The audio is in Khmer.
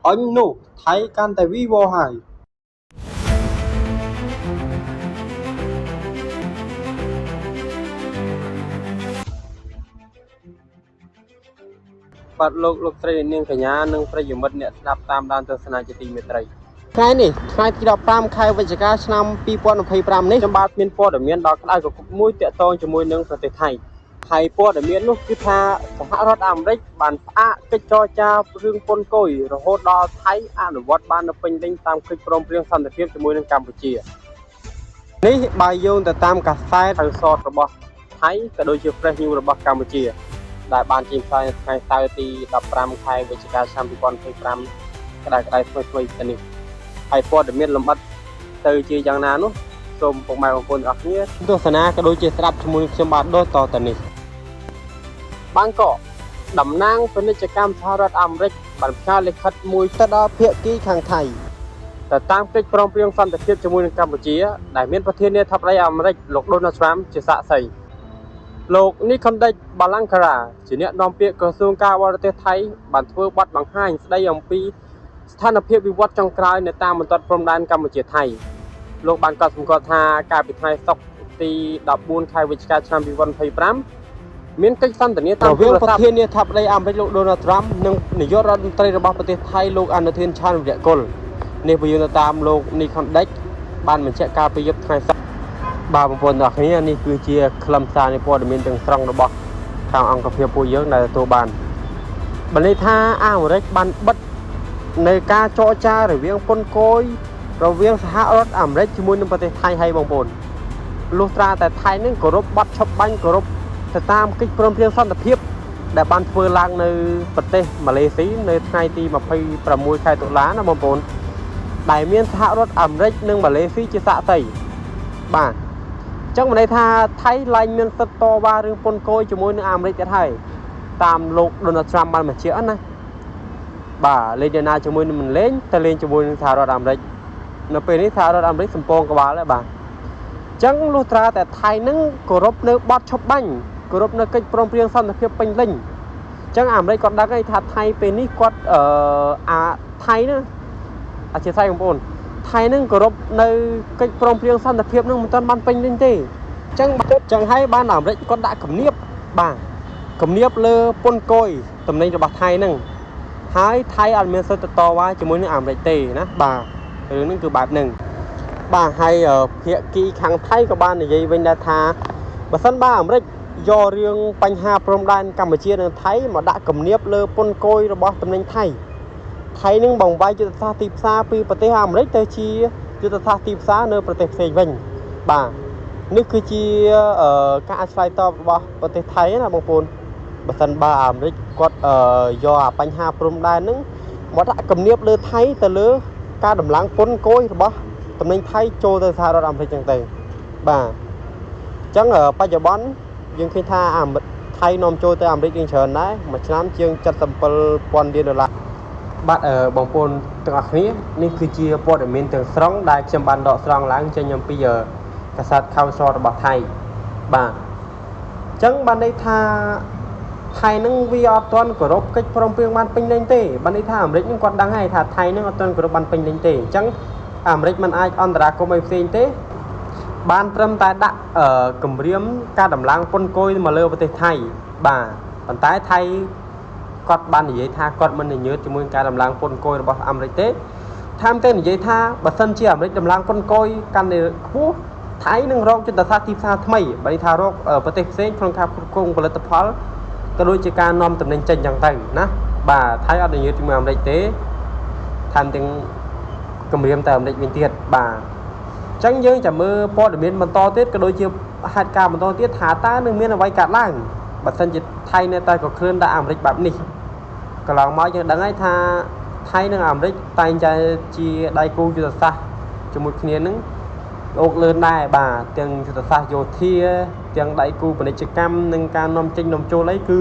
anh nụ thấy can tại vi vô hài bật lục lục tây niên cả nhà nâng phải dùng mất nẹt đạp tam đan từ sân chỉ mét tây cái này hai chỉ đạp tam khai với chỉ cả năm pi pon phi pram này trong ba miền pon ở miền đó cái của mũi tẹt to cho mũi nâng phải tây thay hay pon ở miền lúc cứ tha hạ rót am đấy bàn phá cái cho cha riêng pon cối rồi hốt đo thấy ăn được vót ban nó pin đinh tam cái prom riêng sân để tiếp cho mũi nâng Campuchiaនេះបាយយើងទៅតាមកាសែតហើយសតរបស់ថៃក៏ដូចជា Fresh News របស់កម្ពុជាដែលបានចេញផ្សាយថ្ងៃសៅរ៍ទី15ខែវិច្ឆិកាឆ្នាំ2025ក្តៅថ្មីទៅនេះហើយព័ត៌មានលម្អិតទៅជាយ៉ាងណានោះសូមពុកម៉ែបងប្អូនទាំងអស់គ្នាទស្សនាក៏ដូចជាស្ដាប់ជាមួយខ្ញុំបាទដូចតទៅនេះបាងកកតំណាងពាណិជ្ជកម្មសហរដ្ឋអាមេរិកបានផ្ញើលិខិតមួយទៅដល់ភាគីខាងថៃតែតាមកិច្ចព្រមព្រៀងសន្តិភាពជាមួយនឹងកម្ពុជាដែលមានប្រធានាធិបតីអាមេរិកលោក Donald Trump ជាសាក្សីលោកនេះខុនដេចបាឡាំងការ៉ាជាអ្នកនាំពាក្យក្រសួងការបរទេសថៃបានធ្វើបទបង្ហាញស្ដីអំពីស្ថានភាពវិវត្តចុងក្រោយនៅតាមបន្ទាត់ព្រំដែនកម្ពុជាថៃលោកបានកត់សម្គាល់ថាកាលពីថ្ងៃសុក្រទី14ខែវិច្ឆិកាឆ្នាំ2025មានកិច្ចសន្ទនាតាមរវាងប្រធានាធិបតីអាមេរិកលោក Donald Trump និងនាយករដ្ឋមន្ត្រីរបស់ប្រទេសថៃលោកអនុធានឆានវិរៈគុលនេះបើយើងទៅតាមលោកនេះខុនដេចបានបញ្ជាក់ការប្រយុទ្ធថ្ងៃសុក្របាទបងប្អូនទាំងអស់គ្នានេះគឺជាខ្លឹមសារនៃព័ត៌មានទាំងស្រុងរបស់ខាងអង្គភាពពួកយើងដែលទទួលបានបានន័យថាអាមេរិកបានបិទនៅការចរចារវាងពន្ធគយរវាងសហរដ្ឋអាមេរិកជាមួយនឹងប្រទេសថៃហើយបងប្អូនលុះត្រាតែថៃនឹងគោរពបទឈប់បាញ់គោរពទៅតាមកិច្ចព្រមព្រៀងសន្តិភាពដែលបានធ្វើឡើងនៅប្រទេសម៉ាឡេស៊ីនៅថ្ងៃទី26ខែតុលាណាបងប្អូនដែលមានសហរដ្ឋអាមេរិកនិងម៉ាឡេស៊ីជាសាក្សីបាទអញ្ចឹងមានន័យថាថៃឡើងមានសិទ្ធិតវ៉ារឿងពន្ធគយជាមួយនឹងអាមេរិកទៀតហើយតាមលោក Donald Trump បានបញ្ជាក់ណាបាទលេងណាជាមួយនឹងមិនលេងតែលេងជាមួយនឹងសហរដ្ឋអាមេរិកនៅពេលនេះសហរដ្ឋអាមេរិកសម្ពងក្បាលហើយបាទអញ្ចឹងលុះត្រាតែថៃនឹងគោរពនៅបទឈប់បាញ់គោរពនៅកិច្ចព្រមព្រៀងសន្តិភាពពេញលេញអញ្ចឹងអាមេរិកគាត់ដឹងហើយថាថៃពេលនេះគាត់ថៃណាអធិស្ឋានបងប្អូនថៃនឹងគោរពនៅកិច្ចព្រមព្រៀងសន្តិភាពនឹងមិនទាន់បានពេញលេញទេអញ្ចឹងហើយបានអាមេរិកគាត់ដាក់គំនាបបាទគំនាបលើពន្ធគយតំណែងរបស់ថៃនឹងហើយថៃអត់មានសិទ្ធិតវ៉ាជាមួយនឹងអាមេរិកទេណាបាទរឿងនេះគឺបែបហ្នឹងបាទហើយភាគីខាងថៃក៏បាននិយាយវិញដែរថាបើសិនបើអាមេរិកយករឿងបញ្ហាព្រំដែនកម្ពុជានិងថៃមកដាក់គំនាបលើពន្ធគយរបស់តំណែងថៃនឹងបង្វែរយុទ្ធសាស្ត្រទីផ្សារពីប្រទេសអាមេរិកទៅជាយុទ្ធសាស្ត្រទីផ្សារនៅប្រទេសផ្សេងវិញបាទនេះគឺជាការឆ្លើយតបរបស់ប្រទេសថៃណាបងប្អូនបើសិនបើអាមេរិកគាត់យកបញ្ហាព្រំដែនហ្នឹងមកដាក់គំនាបលើថៃទៅលើការដំឡើងពន្ធគយរបស់តំណែងថៃចូលទៅសហរដ្ឋអាមេរិកចឹងទៅបាទអញ្ចឹងបច្ចុប្បន្នយើងឃើញថាថៃនាំចូលទៅអាមេរិកយ៉ាងច្រើនដែរមួយឆ្នាំជាង$77,000 បាទបងប្អូនទាំងអស់គ្នានេះគឺជាព័ត៌មានទាំងស្រុងដែលខ្ញុំបានដកស្រង់ឡើងចេញអំពីកាសែតខោសរបស់ថៃបាទអញ្ចឹងបានន័យថាថៃនឹងវាអត់ទាន់គោរពកិច្ចព្រមព្រៀងបានពេញលេញទេបានន័យថាអាមេរិកនឹងគាត់ដឹងហើយថាថៃនឹងអត់ទាន់គោរពបានពេញលេញទេអញ្ចឹងអាមេរិកមិនអាចអន្តរាគមន៍ឲ្យផ្សេងទេបានត្រឹមតែដាក់គម្រាមការដំឡើងពន្ធគយមកលើប្រទេសថៃបាទប៉ុន្តែថៃគាត់បាននិយាយថាគាត់មិនញញើតជាមួយការដំឡើងពន្ធគយរបស់អាមេរិកទេថែមទាំងនិយាយថាបើសិនជាអាមេរិកដំឡើងពន្ធគយកាន់តែខ្ពស់ថៃនឹងរកយុទ្ធសាស្ត្រទីផ្សារថ្មីបើនេះថារកប្រទេសផ្សេងក្នុងការគ្រប់គ្រងផលិតផលក៏ដូចជាការនាំតំណែងចេញចឹងទៅណាបាទថៃអត់ញញើតជាមួយអាមេរិកទេថែមទាំងគម្រាមតែអាមេរិកវិញទៀតបាទអញ្ចឹងយើងចាំមើលព័ត៌មានបន្តទៀតក៏ដូចជាហេតុការណ៍បន្តទៀតថាតើនឹងមានអ្វីកើតឡើងបើសិនជាថៃនៅតែក៏គ្រឿនដាក់អាមេរិកបែបនេះកន្លងមកយើងដឹងហើយថាថៃនិងអាមេរិកតែងតែជាដៃគូយុទ្ធសាស្ត្រជាមួយគ្នានឹងអូកលឿនដែរបាទទាំងយុទ្ធសាស្ត្រយោធាទាំងដៃគូពាណិជ្ជកម្មនិងការនាំចេញនាំចូលអីគឺ